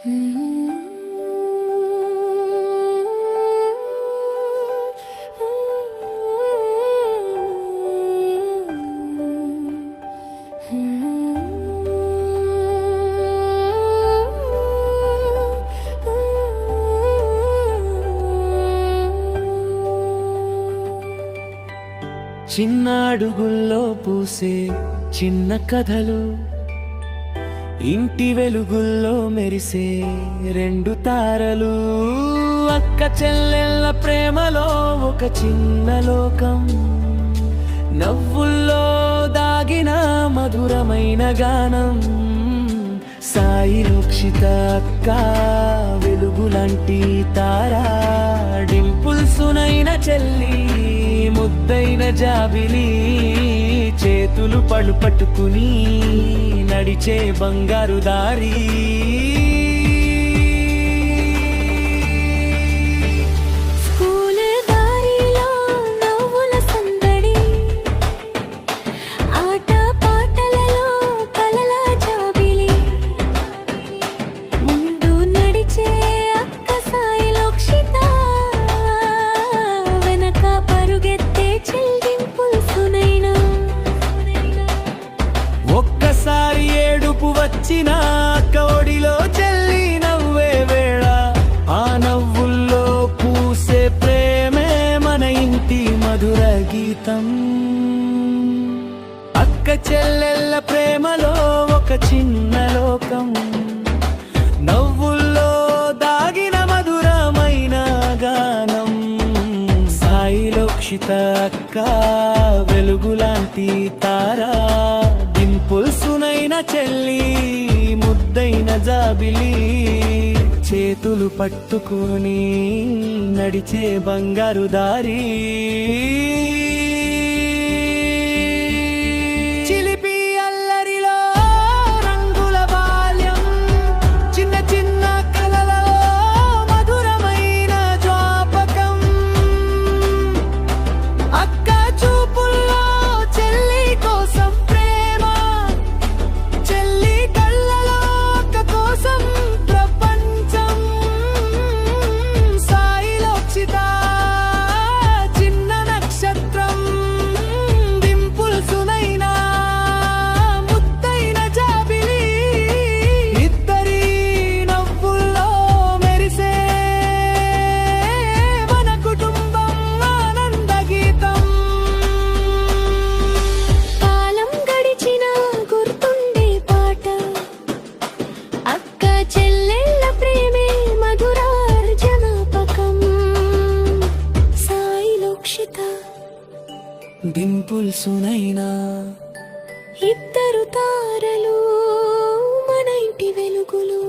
చిన్న అడుగుల్లో పూసే చిన్న కథలు, ఇంటి వెలుగుల్లో మెరిసే రెండు తారలు, అక్క చెల్లెళ్ళ ప్రేమలో ఒక చిన్న లోకం, నవ్వుల్లో దాగిన మధురమైన గానం. సాయి లోక్షిత అక్క వెలుగులాంటి తారా, డింపుల్ సునైన చెల్లి ముద్దైన జాబిలి, చేతులు పళ్ళు పట్టుకుని నడిచే బంగారు దారి. ఒక్కసారి ఏడుపు వచ్చిన అక్క ఒడిలో చెల్లి నవ్వే వేళ, ఆ నవ్వుల్లో పూసే ప్రేమే మన ఇంటి మధుర గీతం. అక్క చెల్లెళ్ళ ప్రేమలో ఒక చిన్న లోకం, నవ్వుల్లో దాగిన మధురమైన గానం. సాయి లోక్షిత అక్క వెలుగులాంటి తారా, డింపుల్ సునైన చెల్లి ముద్దైన జాబిలి, చేతులు పట్టుకుని నడిచే బంగారు దారి. చిలిపి అల్లరిలో రంగుల బాల్యం, చిన్న చిన్న కలలలో మధురమైన జ్ఞాపకం. అక్క చూపుల్లో చెల్లి కోసం ప్రేమ, చెల్లి కళ్ళలో అక్క కోసం ప్రపంచం. సాయి లోక్షిత చిన్న నక్షత్రం, డింపుల్ సునైన ముద్దైన జాబిలి, ఇద్దరి నవ్వుల్లో మెరిసే మన కుటుంబం ఆనంద గీతం. కాలం గడిచిన గుర్తుండే పాట, అక్క చెల్లెళ్ళ ప్రేమే మధురార్జనాపకం. సాయి లోక్షిత డింపుల్ సునైన ఇద్దరు తారలు మన ఇంటి వెలుగులు.